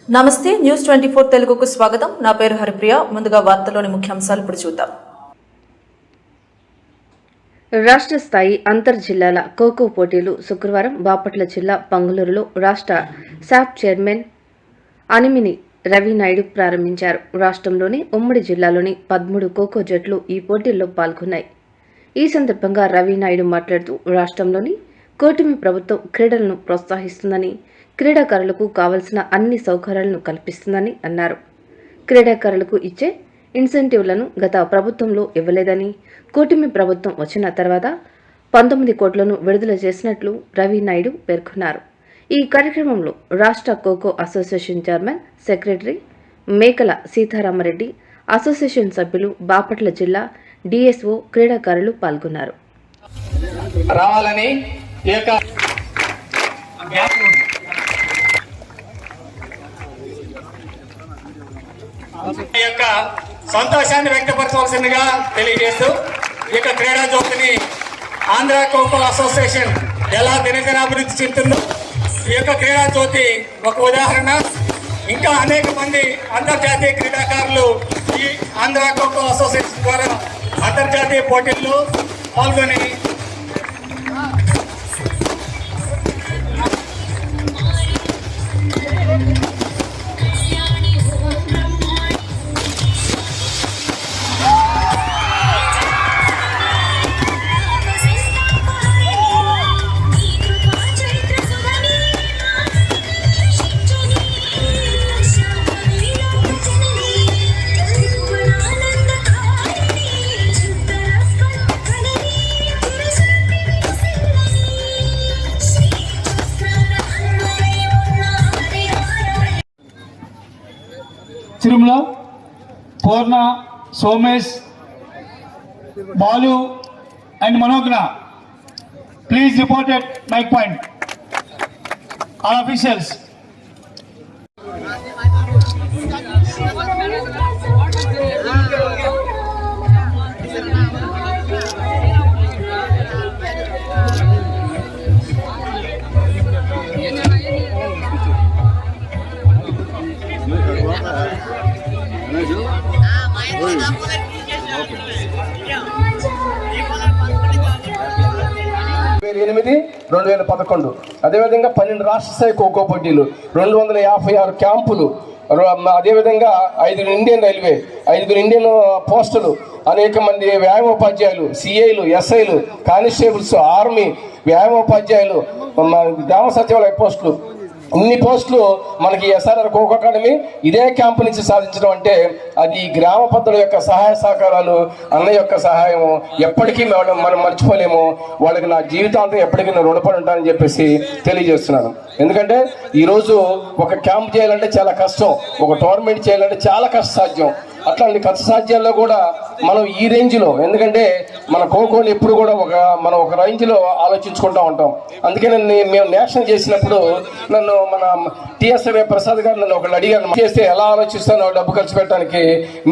నమస్తే న్యూస్ 24 తెలుగుకు స్వాగతం. నా పేరు హరిప్రియ. ముందుగా వార్తల్లోని ముఖ్యాంశాలు ఇప్పుడు చూద్దాం. రాష్ట్ర స్థాయి అంతర్ జిల్లాల ఖోఖో పోటీలు శుక్రవారం బాపట్ల జిల్లా పంగులూరులో రాష్ట్ర సాఫ్ చైర్మన్ అనిమిని రవినాయుడు ప్రారంభించారు. రాష్ట్రంలోని ఉమ్మడి జిల్లాలోని 13 ఖోఖో జట్లు ఈ పోటీల్లో పాల్గొన్నాయి. ఈ సందర్భంగా రవినాయుడు మాట్లాడుతూ రాష్ట్రంలోని కూటమి ప్రభుత్వం క్రీడలను ప్రోత్సహిస్తుందని, క్రీడాకారులకు కావలసిన అన్ని సౌకర్యాలను కల్పిస్తుందని అన్నారు. క్రీడాకారులకు ఇచ్చే ఇన్సెంటివ్లను గత ప్రభుత్వంలో ఇవ్వలేదని, కూటమి ప్రభుత్వం వచ్చిన తర్వాత 19 కోట్లను విడుదల చేసినట్లు రవినాయుడు పేర్కొన్నారు. ఈ కార్యక్రమంలో రాష్ట్ర ఖోఖో అసోసియేషన్ చైర్మన్, సెక్రటరీ మేకల సీతారామరెడ్డి, అసోసియేషన్ సభ్యులు, బాపట్ల జిల్లా డిఎస్ఓ, క్రీడాకారులు పాల్గొన్నారు. రావాలని సంతోషాన్ని వ్యక్తపరచవలసిందిగా తెలియజేస్తూ ఈ యొక్క క్రీడా జ్యోతిని ఆంధ్ర ఖోఖో అసోసియేషన్ ఎలా దినదిన అభివృద్ధి చెందుతుందో ఈ యొక్క క్రీడా జ్యోతి ఒక ఉదాహరణ. ఇంకా అనేక మంది అంతర్జాతీయ క్రీడాకారులు ఈ ఆంధ్ర ఖోఖో అసోసియేషన్ ద్వారా అంతర్జాతీయ పోటీల్లో పాల్గొని Chirumla, Porna, Somesh, Balu and Manogna. Please report at mic point. All officials. ఎనిమిది 2011 అదేవిధంగా 12 రాష్ట్ర స్థాయి ఖోఖో పోటీలు, 256 క్యాంపులు, అదేవిధంగా 5 ఇండియన్ రైల్వే, 5 ఇండియన్ పోస్టులు, అనేక మంది వ్యాయామోపాధ్యాయులు, సిఐలు, ఎస్ఐలు, కానిస్టేబుల్స్, ఆర్మీ వ్యాయామోపాధ్యాయులు, గ్రామ సచివాలయ పోస్టులు, ఇన్ని పోస్టులు మనకి ఎస్ఆర్ఆర్ ఖోఖో అకాడమీ ఇదే క్యాంపు నుంచి సాధించడం అంటే అది గ్రామ పెద్దల యొక్క సహాయ సహకారాలు, అన్న యొక్క సహాయం ఎప్పటికీ మనం మర్చిపోలేము. వాళ్ళకి నా జీవితాంతం ఎప్పటికీ నేను రుణపడి ఉంటానని చెప్పేసి తెలియజేస్తున్నాను. ఎందుకంటే ఈరోజు ఒక క్యాంప్ చేయాలంటే చాలా కష్టం, ఒక టోర్నమెంట్ చేయాలంటే చాలా కష్టసాధ్యం. అట్లాంటి కష్టసాధ్యాల్లో కూడా మనం ఈ రేంజ్లో, ఎందుకంటే మన ఖోఖోని ఎప్పుడు కూడా మనం ఒక రేంజ్లో ఆలోచించుకుంటూ ఉంటాం. అందుకే మేము నేషనల్ చేసినప్పుడు నన్ను మన టిఎస్ఏ ప్రసాద్ గారు నన్ను ఒకళ్ళు అడిగాను, చేస్తే ఎలా ఆలోచిస్తానో డబ్బు ఖర్చు పెట్టడానికి.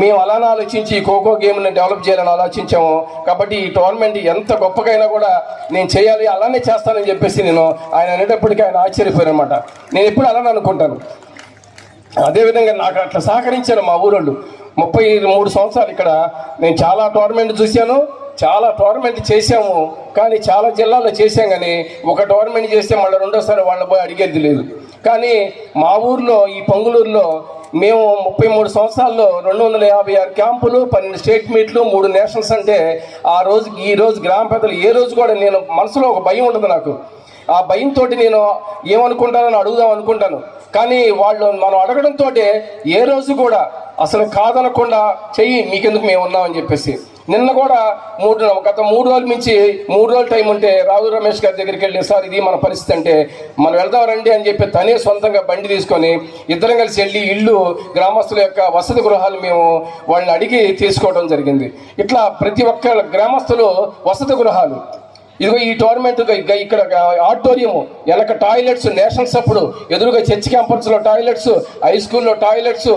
మేము అలానే ఆలోచించి ఖోఖో గేమ్ని డెవలప్ చేయాలని ఆలోచించాము. కాబట్టి ఈ టోర్నమెంట్ ఎంత గొప్పగైనా కూడా నేను చేయాలి, అలానే చేస్తానని చెప్పేసి ఆయన అనేటప్పటికీ ఆయన ఆశ్చర్యపోయారు అనమాట. నేను ఎప్పుడు అలానే అనుకుంటాను. అదేవిధంగా నాకు అట్లా సహకరించారు మా ఊరోళ్ళు. 33 సంవత్సరాలు ఇక్కడ నేను చాలా టోర్నమెంట్ చూశాను, చాలా టోర్నమెంట్ చేశాము. కానీ చాలా జిల్లాల్లో చేశాం, కానీ ఒక టోర్నమెంట్ చేస్తే మళ్ళీ రెండోసారి వాళ్ళ పోయి అడిగేది లేదు. కానీ మా ఊర్లో ఈ పంగులూరులో మేము 33 సంవత్సరాల్లో 256 క్యాంపులు, 12 స్టేట్ మీట్లు, 3 నేషనల్స్ అంటే ఈ రోజు గ్రామ పెద్దలు ఏ రోజు కూడా నేను మనసులో ఒక భయం ఉండదు నాకు. ఆ భయంతో నేను ఏమనుకుంటానని అడుగుదాం అనుకుంటాను. కానీ వాళ్ళు మనం అడగడంతో ఏ రోజు కూడా అసలు కాదనకుండా చెయ్యి, మీకెందుకు మేము ఉన్నామని చెప్పేసి. నిన్న కూడా గత 3 రోజుల నుంచి 3 రోజుల టైం ఉంటే రావు రమేష్ గారి దగ్గరికి వెళ్ళి, సార్ ఇది మన పరిస్థితి అంటే, మనం వెళ్దాం రండి అని చెప్పి తనే సొంతంగా బండి తీసుకొని ఇద్దరం కలిసి వెళ్ళి ఇల్లు గ్రామస్తుల యొక్క వసతి గృహాలు మేము వాళ్ళని అడిగి తీసుకోవడం జరిగింది. ఇట్లా ప్రతి ఒక్క గ్రామస్తులు వసతి గృహాలు, ఇదిగో ఈ టోర్నమెంట్ ఇక్కడ ఆడిటోరియం వెనక టాయిలెట్స్, నేషనల్స్ అప్పుడు ఎదురుగా చర్చ్ క్యాంపస్లో టాయిలెట్స్, హై స్కూల్లో టాయిలెట్స్,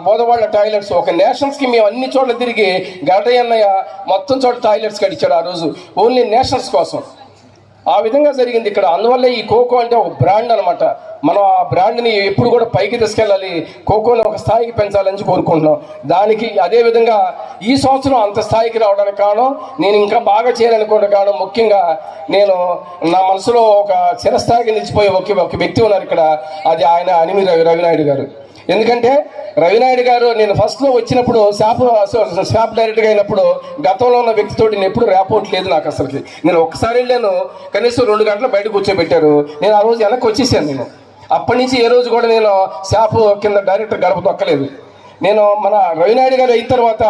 బోధవాళ్ళ టాయిలెట్స్. ఒక నేషనల్స్కి మేము అన్ని చోట్ల తిరిగి గడయ్యన్నయ్య మొత్తం చోట టాయిలెట్స్ కట్టించాడు ఆ రోజు, ఓన్లీ నేషనల్స్ కోసం. ఆ విధంగా జరిగింది ఇక్కడ. అందువల్ల ఈ ఖోఖో అంటే ఒక బ్రాండ్ అనమాట. మనం ఆ బ్రాండ్ని ఎప్పుడు కూడా పైకి తీసుకెళ్ళాలి, ఖోఖోని ఒక స్థాయికి పెంచాలని కోరుకుంటున్నాం. దానికి అదే విధంగా ఈ సంవత్సరం అంత స్థాయికి రావడానికి కారణం, నేను ఇంకా బాగా చేయాలనుకునే కారణం, ముఖ్యంగా నేను నా మనసులో ఒక చిరస్థాయికి నిలిచిపోయే ఒక వ్యక్తి ఉన్నారు ఇక్కడ. అది ఆయన అనిమి రవినాయుడు గారు. ఎందుకంటే రవినాయుడు గారు నేను ఫస్ట్లో వచ్చినప్పుడు షాప్ డైరెక్టర్గా అయినప్పుడు గతంలో ఉన్న వ్యక్తితోటి నేను ఎప్పుడు ర్యాపోర్ట్ లేదు నాకు అసలుకి. నేను ఒక్కసారి వెళ్ళాను, కనీసం 2 గంటలు బయట కూర్చోబెట్టారు. నేను ఆ రోజు వెనక్కి వచ్చేసాను. నేను అప్పటి నుంచి ఏ రోజు కూడా నేను షాప్ కింద డైరెక్టర్ గడప తొక్కలేదు. నేను మన రవినాయుడు గారు అయిన తర్వాత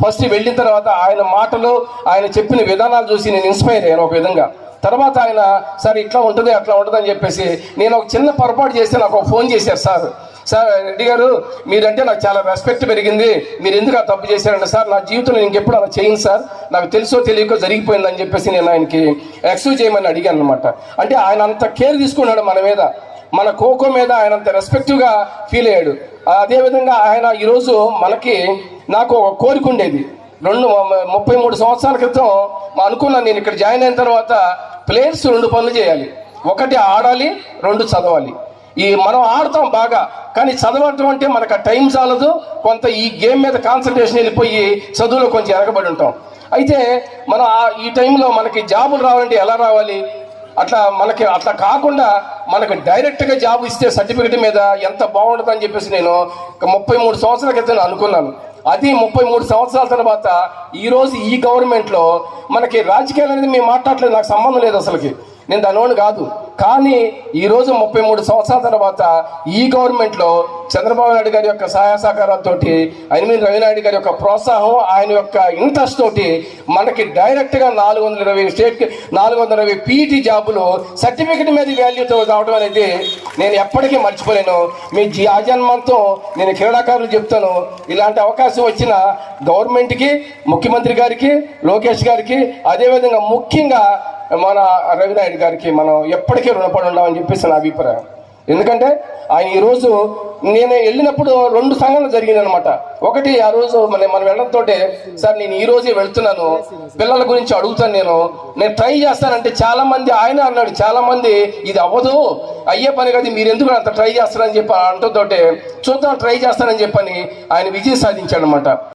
ఫస్ట్ వెళ్ళిన తర్వాత ఆయన మాటలు, ఆయన చెప్పిన విధానాలు చూసి నేను ఇన్స్పైర్ అయ్యాను ఒక విధంగా. తర్వాత ఆయన సార్ ఇట్లా ఉంటుంది అట్లా ఉంటుంది అని చెప్పేసి, నేను ఒక చిన్న పొరపాటు చేస్తే నాకు ఒక ఫోన్ చేశారు. సార్ రెడ్డి గారు మీరంటే నాకు చాలా రెస్పెక్ట్ పెరిగింది, మీరు ఎందుకు ఆ తప్పు చేశారంటే, సార్ నా జీవితంలో ఇంకెప్పుడు అలా చేయను సార్, నాకు తెలుసో తెలియకో జరిగిపోయిందని చెప్పేసి నేను ఆయనకి ఎక్స్క్యూజ్ చేయమని అడిగాను అనమాట. అంటే ఆయన అంత కేర్ తీసుకున్నాడు మన మీద, మన ఖోఖో మీద ఆయన అంత రెస్పెక్టివ్గా ఫీల్ అయ్యాడు. అదేవిధంగా ఆయన ఈరోజు నాకు ఒక కోరిక ఉండేది. 33 సంవత్సరాల క్రితం అనుకున్నాను, నేను ఇక్కడ జాయిన్ అయిన తర్వాత ప్లేయర్స్ 2 పనులు చేయాలి. 1 ఆడాలి, 2 చదవాలి. మనం ఆడతాం బాగా, కానీ చదవటం అంటే మనకు ఆ టైం చాలదు. కొంత ఈ గేమ్ మీద కాన్సన్ట్రేషన్ వెళ్ళిపోయి చదువులో కొంచెం వెనకబడి ఉంటాం. అయితే మనం ఈ టైంలో మనకి జాబులు రావాలంటే ఎలా రావాలి, అట్లా కాకుండా మనకు డైరెక్ట్గా జాబ్ ఇస్తే సర్టిఫికెట్ మీద ఎంత బాగుంటుందని చెప్పేసి నేను 33 సంవత్సరాల క్రితం అనుకున్నాను. అది 33 సంవత్సరాల తర్వాత ఈరోజు ఈ గవర్నమెంట్లో మనకి రాజకీయాలు అనేది మేము మాట్లాడలేదు, నాకు సంబంధం లేదు అసలుకి, నేను దానిలోని కాదు. కానీ ఈరోజు 33 సంవత్సరాల తర్వాత ఈ గవర్నమెంట్లో చంద్రబాబు నాయుడు గారి యొక్క సహాయ సహకారాలతో, అనిమిని రవినాయుడు గారి యొక్క ప్రోత్సాహం, ఆయన యొక్క ఇంట్రెస్ట్ తోటి మనకి డైరెక్ట్గా 420 పీఈటీ జాబులు సర్టిఫికెట్ మీద వాల్యూతో రావడం అనేది నేను ఎప్పటికీ మర్చిపోలేను. మీ ఆజన్మంతో నేను క్రీడాకారులు చెప్తాను, ఇలాంటి అవకాశం వచ్చిన గవర్నమెంట్కి, ముఖ్యమంత్రి గారికి, లోకేష్ గారికి, అదేవిధంగా ముఖ్యంగా మన రవినాయుడు గారికి మనం ఎప్పటికీ రుణపడి ఉండామని చెప్పేసి నా అభిప్రాయం. ఎందుకంటే ఆయన ఈరోజు నేను వెళ్ళినప్పుడు 2 సంఘటనలు జరిగింది అనమాట. ఒకటి, ఆ రోజు మనం వెళ్ళడంతో, సార్ నేను ఈ రోజే వెళ్తున్నాను, పిల్లల గురించి అడుగుతాను, నేను ట్రై చేస్తానంటే చాలా మంది, ఆయన అన్నాడు చాలా మంది ఇది అవ్వదు, అయ్యే పని కదా, మీరు ఎందుకు అంత ట్రై చేస్తారని చెప్పి అంటతో, చూద్దాం ట్రై చేస్తానని చెప్పని ఆయన విజయం సాధించాడు అనమాట.